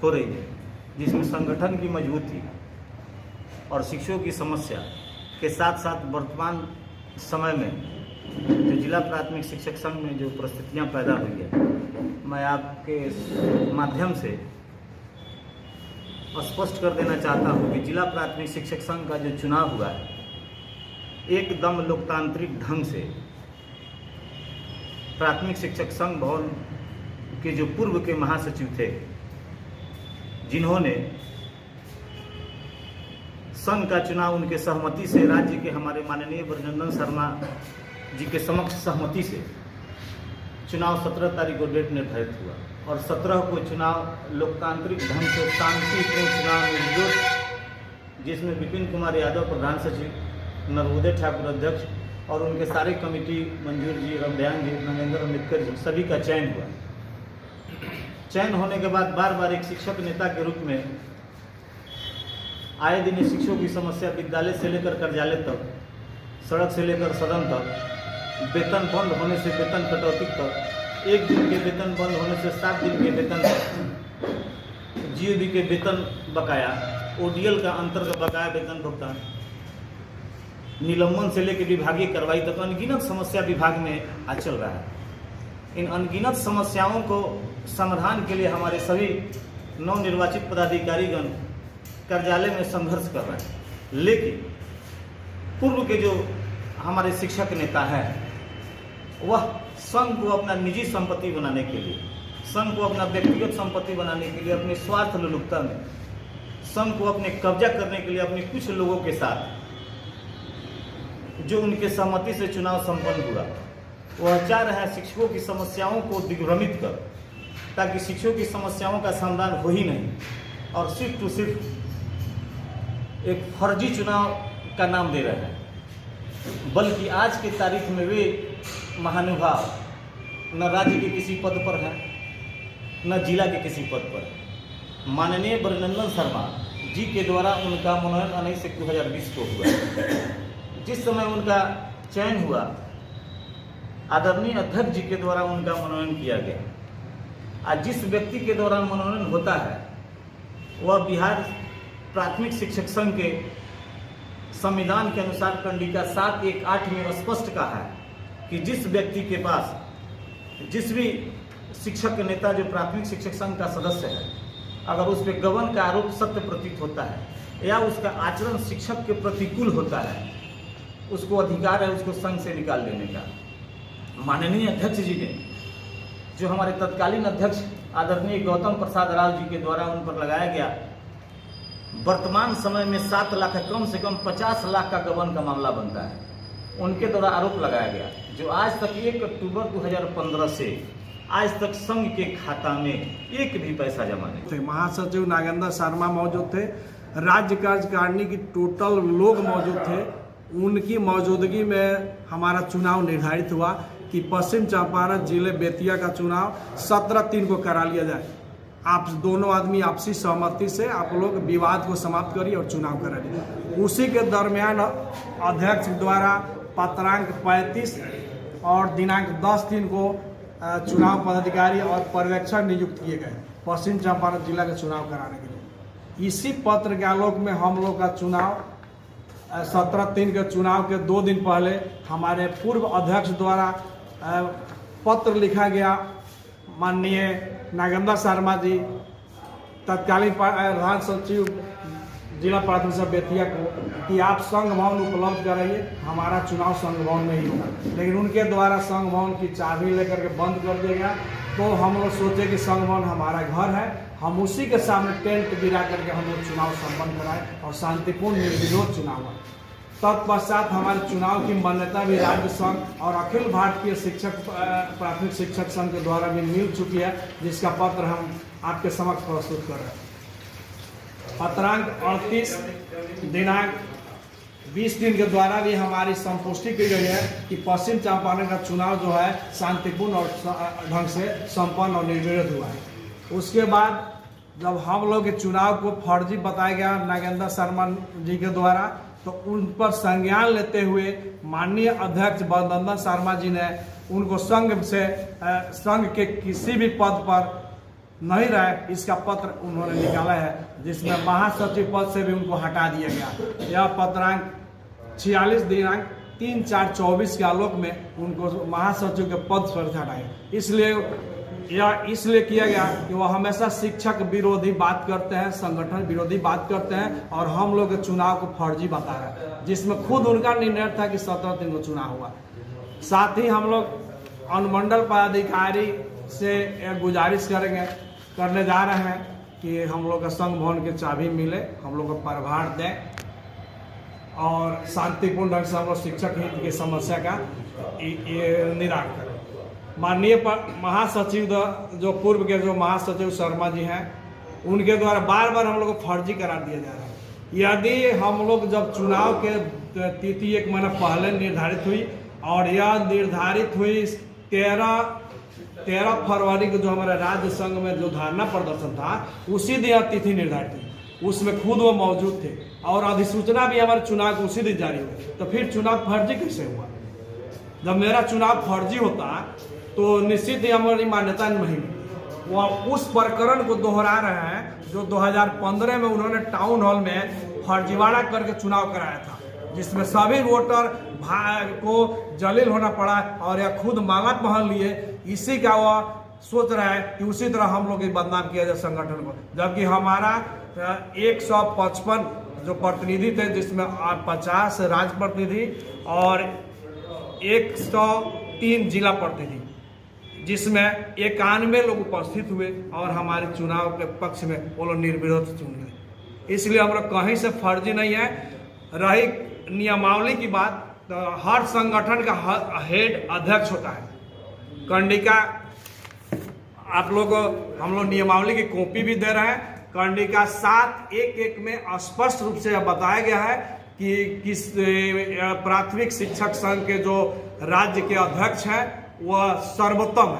हो रही है, जिसमें संगठन की मजबूती और शिक्षकों की समस्या के साथ साथ वर्तमान समय में जो जिला प्राथमिक शिक्षक संघ में जो परिस्थितियां पैदा हुई है, मैं आपके माध्यम से स्पष्ट कर देना चाहता हूं कि जिला प्राथमिक शिक्षक संघ का जो चुनाव हुआ है, एकदम लोकतांत्रिक ढंग से प्राथमिक शिक्षक संघ भवन के जो पूर्व के महासचिव थे, जिन्होंने संघ का चुनाव उनके सहमति से राज्य के हमारे माननीय ब्रजनंदन शर्मा जी के समक्ष सहमति से चुनाव 17 तारीख को डेट निर्धारित हुआ और 17 को चुनाव लोकतांत्रिक ढंग से शांतिपूर्ण चुनाव निर्विरोध, जिसमें विपिन कुमार यादव प्रधान सचिव, नरोदय ठाकुर अध्यक्ष और उनके सारे कमेटी, मंजूर जी, रमध्यान जी, नरेंद्र अम्बेडकर जी, सभी का चयन हुआ। चयन होने के बाद बार बार एक शिक्षक नेता के रूप में आए दिन शिक्षकों की समस्या विद्यालय से लेकर कार्यालय तक, सड़क से लेकर सदन तक, वेतन बंद होने से वेतन कटौती तक, एक दिन के वेतन बंद होने से 7 दिन के वेतन तक, जीओबी के वेतन बकाया, ओडीएल का अंतर का बकाया वेतन भुगतान, निलंबन से लेकर विभागीय कार्रवाई तक अनगिनत समस्या विभाग में आज चल रहा है। इन अनगिनत समस्याओं को समाधान के लिए हमारे सभी नवनिर्वाचित पदाधिकारीगण कार्यालय में संघर्ष कर रहे हैं, लेकिन पूर्व के जो हमारे शिक्षक नेता हैं, वह संघ को अपना निजी संपत्ति बनाने के लिए, संघ को अपना व्यक्तिगत संपत्ति बनाने के लिए, अपने स्वार्थ लोलुपता में संघ को अपने कब्जा करने के लिए अपने कुछ लोगों के साथ जो उनके सहमति से चुनाव संपन्न हुआ, वह चाह रहे हैं शिक्षकों की समस्याओं को दिग्भ्रमित कर, ताकि शिक्षकों की समस्याओं का समाधान हो ही नहीं और सिर्फ टू सिर्फ एक फर्जी चुनाव का नाम दे रहे हैं। बल्कि आज की तारीख में वे महानुभाव न राज्य के किसी पद पर हैं, न जिला के किसी पद पर है। माननीय ब्रजनंदन शर्मा जी के द्वारा उनका मनोनयन 19/1/2020 को हुआ। जिस समय उनका चयन हुआ, आदरणीय अध्यक्ष जी के द्वारा उनका मनोनयन किया गया। आज जिस व्यक्ति के द्वारा मनोनयन होता है, वह बिहार प्राथमिक शिक्षक संघ के संविधान के अनुसार कंडिका 718 में स्पष्ट कहा है कि जिस व्यक्ति के पास, जिस भी शिक्षक नेता जो प्राथमिक शिक्षक संघ का सदस्य है, अगर उस पर गबन का आरोप सत्य प्रतीत होता है या उसका आचरण शिक्षक के प्रतिकूल होता है, उसको अधिकार है उसको संघ से निकाल देने का। माननीय अध्यक्ष जी ने, जो हमारे तत्कालीन अध्यक्ष आदरणीय गौतम प्रसाद राव जी के द्वारा उन पर लगाया गया, वर्तमान समय में 7 लाख, कम से कम 50 लाख का गबन का मामला बनता है, उनके द्वारा आरोप लगाया गया, जो आज तक 1 अक्टूबर 2015 से आज तक संघ के खाता में एक भी पैसा जमा नहीं थे। महासचिव नागेंद्र शर्मा मौजूद थे, राज्य कार्यकारिणी की टोटल लोग मौजूद थे। उनकी मौजूदगी में हमारा चुनाव निर्धारित हुआ कि पश्चिम चंपारण जिले बेतिया का चुनाव 17/3 को करा लिया जाए। आप दोनों आदमी आपसी सहमति से आप लोग विवाद को समाप्त करिए और चुनाव करा। उसी के दरमियान अध्यक्ष द्वारा पत्रांक 35 और दिनांक 10/3 को चुनाव पदाधिकारी और पर्यवेक्षक नियुक्त किए गए पश्चिम चंपारण जिला का चुनाव कराने के लिए। इसी पत्र के आलोक में हम लोग का चुनाव 17/3 के चुनाव के 2 दिन पहले हमारे पूर्व अध्यक्ष द्वारा पत्र लिखा गया माननीय नागेंद्र शर्मा जी, तत्कालीन प्रधान सचिव जिला प्राथमिक शिक्षा बेतिया को, कि आप संघ भवन उपलब्ध कराइए, हमारा चुनाव संघ भवन में ही होगा। लेकिन उनके द्वारा संघ भवन की चाबी लेकर के बंद कर दिया गया। तो हम लोग सोचे कि संघ भवन हमारा घर है, हम उसी के सामने टेंट गिरा करके हम लोग चुनाव संपन्न कराए और शांतिपूर्ण निर्विरोध चुनाव हुआ। तत्पश्चात हमारे चुनाव की मान्यता भी राज्य संघ और अखिल भारतीय शिक्षक प्राथमिक शिक्षक संघ के द्वारा भी मिल चुकी है, जिसका पत्र हम आपके समक्ष प्रस्तुत कर रहे हैं। पत्रांक 38 दिनांक 20/3 के द्वारा भी हमारी संपुष्टि की गई है कि पश्चिम चंपारण का चुनाव जो है शांतिपूर्ण और ढंग से संपन्न और निर्विरोध हुआ है। उसके बाद जब हम लोग के चुनाव को फर्जी बताया गया नागेंद्र शर्मा जी के द्वारा, तो उन पर संज्ञान लेते हुए माननीय अध्यक्ष ब्रजनंदन शर्मा जी ने उनको संघ के किसी भी पद पर नहीं रहे, इसका पत्र उन्होंने निकाला है, जिसमें महासचिव पद से भी उनको हटा दिया गया। यह पत्रांक 46 दिनांक 3/4/24 के आलोक में उनको महासचिव के पद पर से हटाया। इसलिए किया गया कि वह हमेशा शिक्षक विरोधी बात करते हैं, संगठन विरोधी बात करते हैं, और हम लोग चुनाव को फर्जी बता रहे हैं, जिसमें खुद उनका निर्णय था कि 17 दिन को चुनाव हुआ। साथ ही हम लोग अनुमंडल पदाधिकारी से एक गुजारिश करने जा रहे हैं कि हम लोग का संघ भवन की चाबी मिले, हम लोग को प्रभार दें और शांतिपूर्ण ढंग से हम लोग शिक्षक हित की समस्या का निराकरण करें। माननीय महासचिव जो पूर्व के जो महासचिव शर्मा जी हैं, उनके द्वारा बार बार हम लोग को फर्जी करार दिया जा रहा है। यदि हम लोग जब चुनाव के तिथि 1 महीना पहले निर्धारित हुई, और यह निर्धारित हुई 13 फरवरी को जो हमारे राज्य संघ में जो धरना प्रदर्शन था, उसी दिन यह तिथि निर्धारित हुई, उसमें खुद वो मौजूद थे, और अधिसूचना भी हमारे चुनाव को उसी दिन जारी हुई। तो फिर चुनाव फर्जी कैसे हुआ? जब मेरा चुनाव फर्जी होता तो निश्चित ही हमारी मान्यता नहीं मिली। वह उस प्रकरण को दोहरा रहे हैं जो 2015 में उन्होंने टाउन हॉल में फर्जीवाड़ा करके चुनाव कराया था, जिसमें सभी वोटर को जलील होना पड़ा, और यह खुद माला पहन लिए। इसी का वह सोच रहा है कि उसी तरह हम लोग बदनाम किया जाए संगठन को, जबकि हमारा 155 जो प्रतिनिधि थे, जिसमें 50 राज्य प्रतिनिधि और 103 जिला प्रतिनिधि, जिसमें 91 लोग उपस्थित हुए, और हमारे चुनाव के पक्ष में वो लोग निर्विरोध चुन गए। इसलिए हम लोग कहीं से फर्जी नहीं है। रही नियमावली की बात, तो हर संगठन का हेड अध्यक्ष होता है। कंडिका आप लोग हम लोग नियमावली की कॉपी भी दे रहे हैं। कंडिका 7.1.1 में स्पष्ट रूप से यह बताया गया है कि किस प्राथमिक शिक्षक संघ के जो राज्य के अध्यक्ष हैं वह सर्वोत्तम है।